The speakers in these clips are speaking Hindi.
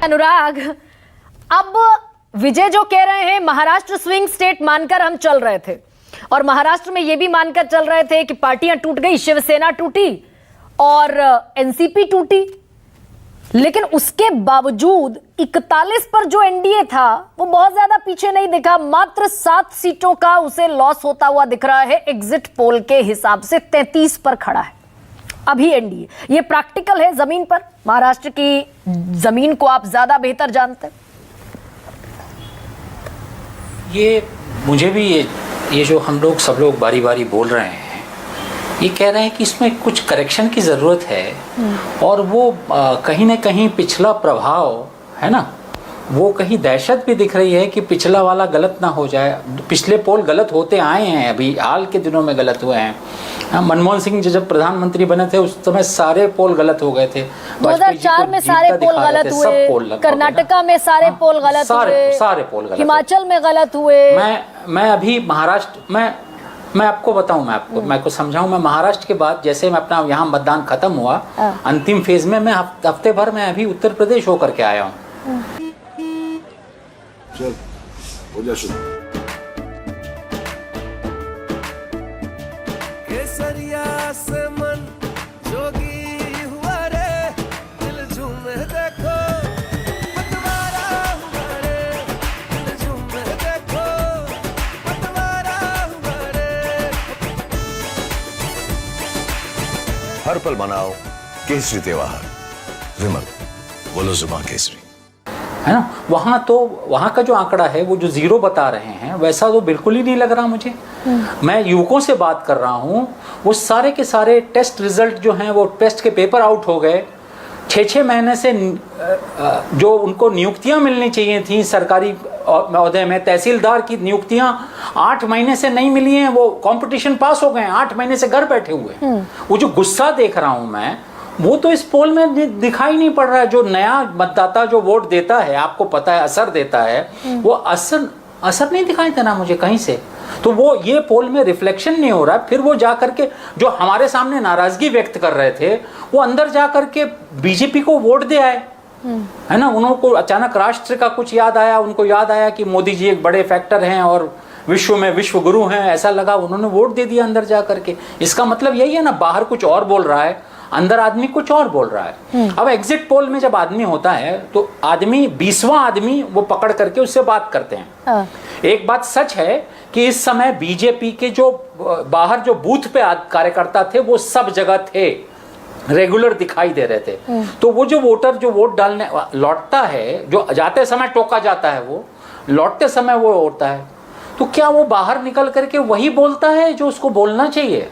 अनुराग, अब विजय जो कह रहे हैं महाराष्ट्र स्विंग स्टेट मानकर हम चल रहे थे और महाराष्ट्र में यह भी मानकर चल रहे थे कि पार्टियां टूट गई, शिवसेना टूटी और एनसीपी टूटी, लेकिन उसके बावजूद 41 पर जो एनडीए था वो बहुत ज्यादा पीछे नहीं दिखा। मात्र 7 सीटों का उसे लॉस होता हुआ दिख रहा है। एग्जिट पोल के हिसाब से 33 पर खड़ा है अभी एनडीए। ये प्रैक्टिकल है जमीन पर, महाराष्ट्र की जमीन को आप ज्यादा बेहतर जानते हैं। ये मुझे भी ये जो हम लोग सब लोग बारी बारी बोल रहे हैं, ये कह रहे हैं कि इसमें कुछ करेक्शन की ज़रूरत है और वो कहीं ना कहीं पिछला प्रभाव है ना, वो कहीं दहशत भी दिख रही है कि पिछला वाला गलत ना हो जाए। पिछले पोल गलत होते आए हैं, अभी हाल के दिनों में गलत हुए हैं। मनमोहन सिंह जब प्रधानमंत्री बने थे उस समय सारे पोल गलत हो गए थे। 2004 में सारे पोल गलत हुए, कर्नाटका में सारे पोल गलत हुए, सारे पोल गलत, हिमाचल में गलत हुए। मैं अभी महाराष्ट्र मैं आपको बताऊं, मैं आपको समझाऊं, मैं महाराष्ट्र के बाद जैसे मैं अपना यहाँ मतदान खत्म हुआ, अंतिम फेज में मैं हफ्ते भर में अभी उत्तर प्रदेश होकर के आया हूँ। चल हो जा शुरू। केसरिया से मन जोगी हुआ रे, दिल झूमे देखो पतवारा हुआ रे, दिल झूमे देखो पतवारा हुआ रे। हर पल मनाओ केसरी त्योहार। विमल बोलो जुबान केसरी, है ना। वहाँ का जो आंकड़ा है वो जो 0 बता रहे हैं वैसा तो बिल्कुल ही नहीं लग रहा मुझे। मैं युवकों से बात कर रहा हूँ, वो सारे के सारे टेस्ट रिजल्ट जो हैं वो टेस्ट के पेपर आउट हो गए। 6-6 महीने से जो उनको नियुक्तियाँ मिलनी चाहिए थी सरकारी ओहदे में, तहसीलदार की नियुक्तियाँ 8 महीने से नहीं मिली हैं। वो कंपटीशन पास हो गए, 8 महीने से घर बैठे हुए। वो जो गुस्सा देख रहा हूँ मैं, वो तो इस पोल में दिखाई नहीं पड़ रहा है। जो नया मतदाता जो वोट देता है, आपको पता है असर देता है, वो असर नहीं दिखाई देना मुझे कहीं से। तो वो ये पोल में रिफ्लेक्शन नहीं हो रहा। फिर वो जा करके जो हमारे सामने नाराजगी व्यक्त कर रहे थे, वो अंदर जा करके बीजेपी को वोट दे आए, है ना। उनको अचानक राष्ट्र का कुछ याद आया, उनको याद आया कि मोदी जी एक बड़े फैक्टर हैं और विश्व में विश्व गुरु हैं, ऐसा लगा, उन्होंने वोट दे दिया अंदर जा करके। इसका मतलब यही है ना, बाहर कुछ और बोल रहा है, अंदर आदमी कुछ और बोल रहा है। अब एग्जिट पोल में जब आदमी होता है तो आदमी 20वां आदमी वो पकड़ करके उससे बात करते हैं। एक बात सच है कि इस समय बीजेपी के जो बाहर जो बूथ पे कार्यकर्ता थे वो सब जगह थे, रेगुलर दिखाई दे रहे थे। तो वो जो वोटर जो वोट डालने लौटता है, जो जाते समय टोका जाता है, वो लौटते समय वो होता है, तो क्या वो बाहर निकल करके वही बोलता है जो उसको बोलना चाहिए?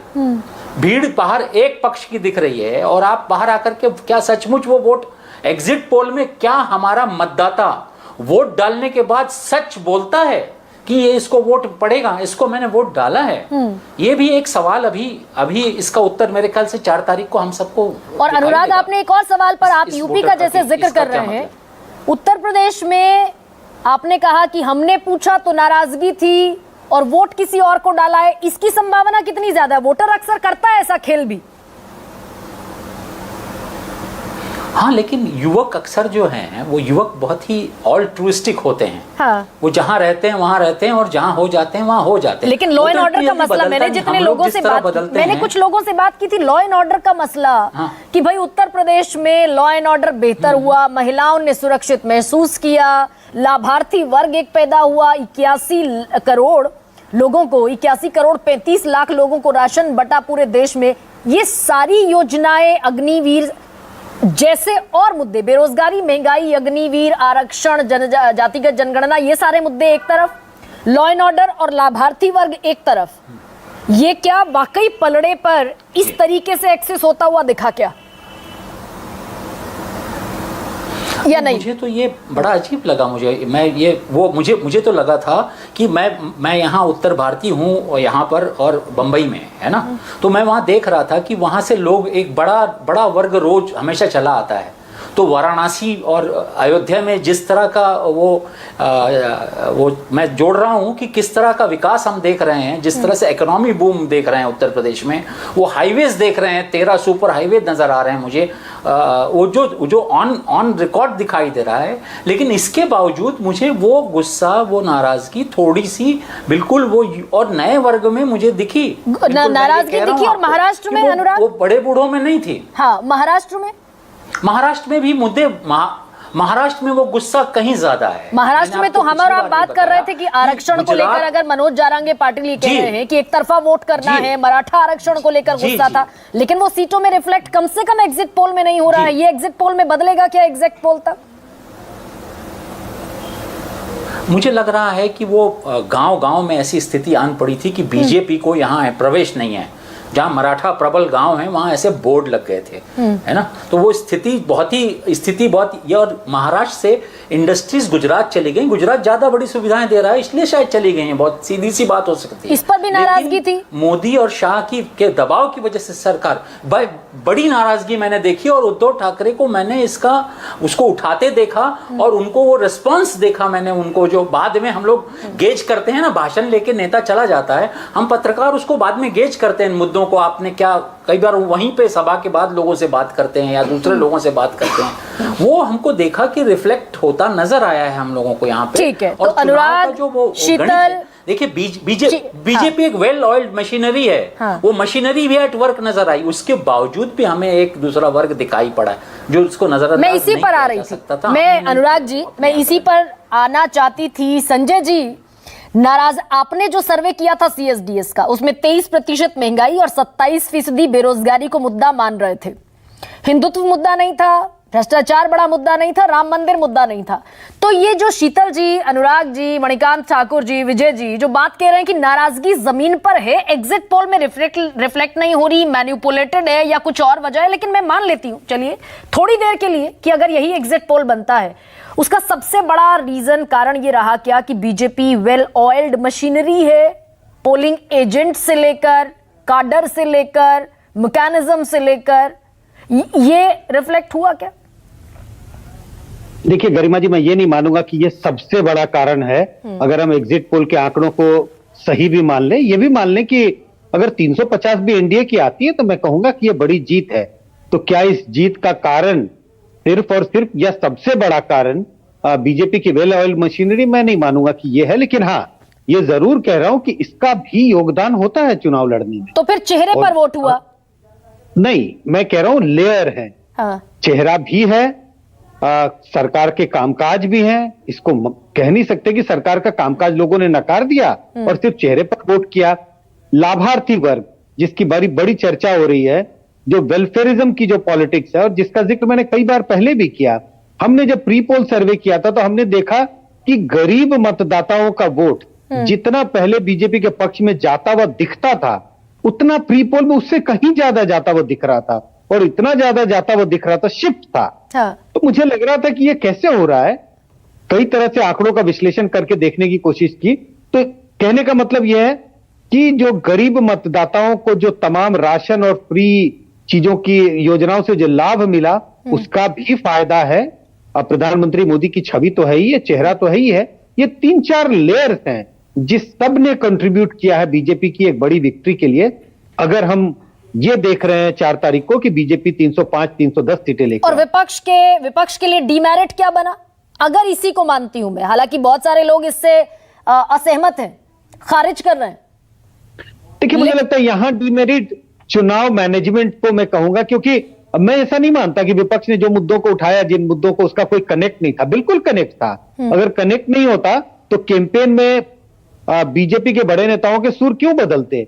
भीड़ बाहर एक पक्ष की दिख रही है और आप बाहर आकर के क्या सचमुच वो वोट एग्जिट पोल में, क्या हमारा मतदाता वोट डालने के बाद सच बोलता है कि ये इसको वोट पड़ेगा, इसको मैंने वोट डाला है? ये भी एक सवाल अभी इसका उत्तर मेरे ख्याल से 4 तारीख को हम सबको। और अनुराग, आपने एक और सवाल पर, आप यूपी का जैसे जिक्र कर रहे हैं, उत्तर प्रदेश में आपने कहा कि हमने पूछा तो नाराजगी थी और वोट किसी और को डाला है। इसकी संभावना कितनी ज्यादा है? वोटर अक्सर करता है ऐसा खेल भी। हाँ, लेकिन युवक अक्सर जो हैं वो युवक बहुत ही ऑल्ट्रुइस्टिक होते हैं। हाँ। वो जहाँ रहते हैं वहाँ रहते हैं और जहाँ हो जाते हैं वहाँ हो जाते हैं। लेकिन लॉ एंड ऑर्डर का मसला, मैंने जितने लोगों से मैंने कुछ लोगों से बात की थी, लॉ एंड ऑर्डर का मसला। हाँ। कि भाई उत्तर प्रदेश में लॉ एंड ऑर्डर बेहतर हुआ, महिलाओं ने सुरक्षित महसूस किया, लाभार्थी वर्ग एक पैदा हुआ, 81 करोड़ लोगों को, 81 करोड़ 35 लाख लोगों को राशन बटा पूरे देश में। ये सारी योजनाएं, अग्निवीर जैसे और मुद्दे, बेरोजगारी, महंगाई, अग्निवीर, आरक्षण, जातिगत जनगणना, ये सारे मुद्दे एक तरफ, लॉ एंड ऑर्डर और लाभार्थी वर्ग एक तरफ, ये क्या वाकई पलड़े पर इस तरीके से एक्सेस होता हुआ दिखा क्या, या नहीं? मुझे तो ये बड़ा अजीब लगा। मुझे तो लगा था कि मैं यहाँ उत्तर भारतीय हूँ और यहाँ पर और बम्बई में, है ना। तो मैं वहाँ देख रहा था कि वहाँ से लोग, एक बड़ा वर्ग रोज हमेशा चला आता है। तो वाराणसी और अयोध्या में जिस तरह का वो मैं जोड़ रहा हूँ कि किस तरह का विकास हम देख रहे हैं, जिस तरह से इकोनॉमी बूम देख रहे हैं उत्तर प्रदेश में, वो हाईवेज देख रहे हैं, 13 सुपर हाईवे नजर आ रहे हैं मुझे। वो जो ऑन रिकॉर्ड दिखाई दे रहा है, लेकिन इसके बावजूद मुझे वो गुस्सा, वो नाराजगी थोड़ी सी बिल्कुल वो और नए वर्ग में मुझे दिखी, नाराजगी दिखी। और महाराष्ट्र में अनुराग, वो बड़े बूढ़ों में नहीं थी। हाँ, महाराष्ट्र में भी मुद्दे, महाराष्ट्र में वो गुस्सा कहीं ज्यादा है। महाराष्ट्र में तो हम और आप बात कर रहे थे कि आरक्षण को लेकर अगर मनोज जारांगे पाटिल ये कह रहे हैं कि एक तरफा वोट करना है, मराठा आरक्षण को लेकर गुस्सा था, लेकिन वो सीटों में रिफ्लेक्ट कम से कम एग्जिट पोल में नहीं हो रहा है। ये एग्जिट पोल में बदलेगा क्या एग्जिट पोल तक? मुझे लग रहा है कि वो गांव-गांव में ऐसी स्थिति आन पड़ी थी कि बीजेपी को यहाँ प्रवेश नहीं है। जहाँ मराठा प्रबल गांव हैं वहाँ ऐसे बोर्ड लग गए थे, है ना। तो वो स्थिति बहुत ये, और महाराष्ट्र से इंडस्ट्रीज गुजरात चली गई। गुजरात ज्यादा बड़ी सुविधाएं दे रहा है, इसलिए शायद चली गई हैं। बहुत सीधी सी बात हो सकती है। इस पर भी नाराजगी थी। मोदी और शाह के दबाव की वजह से सरकार बड़ी नाराजगी मैंने देखी, और उद्धव ठाकरे को मैंने उसको उठाते देखा, और उनको वो रिस्पॉन्स देखा मैंने उनको, जो बाद में हम लोग गेज करते हैं ना, भाषण लेके नेता चला जाता है, हम पत्रकार उसको बाद में गेज करते हैं मुद्दों को। आपने क्या, कई बार वहीं पे सभा के बाद लोगों से बात करते हैं या दूसरे लोगों से बात करते हैं, वो हमको देखा कि रिफ्लेक्ट होता नजर आया है हम लोगों को यहाँ पे। ठीक है, तो अनुराग, जो वो शीतल, देखिए बीजेपी एक वेल ऑयल्ड मशीनरी है। हाँ। वो मशीनरी भी एट वर्क नजर आई, उसके बावजूद भी हमें एक दूसरा वर्ग दिखाई पड़ा है जो उसको नजर मैं इसी पर आ रही थी। मैं अनुराग जी, मैं इसी पर आना चाहती थी। संजय जी, नाराज आपने जो सर्वे किया था CSDS का, उसमें 23% महंगाई और 27% बेरोजगारी को मुद्दा मान रहे थे। हिंदुत्व मुद्दा नहीं था, भ्रष्टाचार बड़ा मुद्दा नहीं था, राम मंदिर मुद्दा नहीं था। तो ये जो शीतल जी, अनुराग जी, मणिकांत ठाकुर जी, विजय जी जो बात कह रहे हैं कि नाराजगी जमीन पर है, एग्जिट पोल में रिफ्लेक्ट नहीं हो रही, मैनिपुलेटेड है या कुछ और वजह है, लेकिन मैं मान लेती हूं चलिए थोड़ी देर के लिए कि अगर यही एग्जिट पोल बनता है, उसका सबसे बड़ा रीजन, कारण ये रहा क्या कि बीजेपी वेल ऑयल्ड मशीनरी है, पोलिंग एजेंट से लेकर, काडर से लेकर, मैकेनिज्म से लेकर, ये रिफ्लेक्ट हुआ क्या? देखिए गरिमा जी, मैं ये नहीं मानूंगा कि ये सबसे बड़ा कारण है। अगर हम एग्जिट पोल के आंकड़ों को सही भी मान लें, ये भी मान लें कि अगर 350 भी एनडीए की आती है, तो मैं कहूंगा कि ये बड़ी जीत है। तो क्या इस जीत का कारण सिर्फ और सिर्फ या सबसे बड़ा कारण बीजेपी की वेल ऑयल मशीनरी, मैं नहीं मानूंगा कि ये है। लेकिन हाँ, ये जरूर कह रहा हूं कि इसका भी योगदान होता है चुनाव लड़ने में। तो फिर चेहरे पर वोट हुआ? नहीं, मैं कह रहा हूं लेयर है। हाँ। चेहरा भी है, सरकार के कामकाज भी हैं। इसको कह नहीं सकते कि सरकार का कामकाज लोगों ने नकार दिया और सिर्फ चेहरे पर वोट किया। लाभार्थी वर्ग, जिसकी बड़ी चर्चा हो रही है, जो वेलफेयरिज्म की जो पॉलिटिक्स है और जिसका जिक्र मैंने कई बार पहले भी किया। हमने जब प्री पोल सर्वे किया था तो हमने देखा कि गरीब मतदाताओं का वोट जितना पहले बीजेपी के पक्ष में जाता हुआ दिखता था, उतना प्री पोल में उससे कहीं ज्यादा जाता हुआ दिख रहा था, और इतना ज्यादा जाता हुआ दिख रहा था, शिफ्ट था। हाँ। तो मुझे लग रहा था कि ये कैसे हो रहा है। कई तरह से आंकड़ों का विश्लेषण करके देखने की कोशिश की, तो कहने का मतलब यह है कि जो गरीब मतदाताओं को जो तमाम राशन और फ्री चीजों की योजनाओं से जो लाभ मिला, उसका भी फायदा है। अब प्रधानमंत्री मोदी की छवि तो है ही है, चेहरा तो है ही है। ये 3-4 लेयर्स हैं जिस सब ने कंट्रीब्यूट किया है बीजेपी की एक बड़ी विक्ट्री के लिए। अगर हम ये देख रहे हैं 4 तारीख को कि बीजेपी 305-310 सीटें लेकर, और विपक्ष के लिए डीमेरिट क्या बना? अगर इसी को मानती हूं मैं, हालांकि बहुत सारे लोग इससे असहमत हैं, खारिज कर रहे हैं। देखिए, मुझे लगता है यहां डीमेरिट चुनाव मैनेजमेंट को मैं कहूंगा, क्योंकि मैं ऐसा नहीं मानता कि विपक्ष ने जो मुद्दों को उठाया, जिन मुद्दों को, उसका कोई कनेक्ट नहीं था। बिल्कुल कनेक्ट था। अगर कनेक्ट नहीं होता तो कैंपेन में बीजेपी के बड़े नेताओं के सुर क्यों बदलते?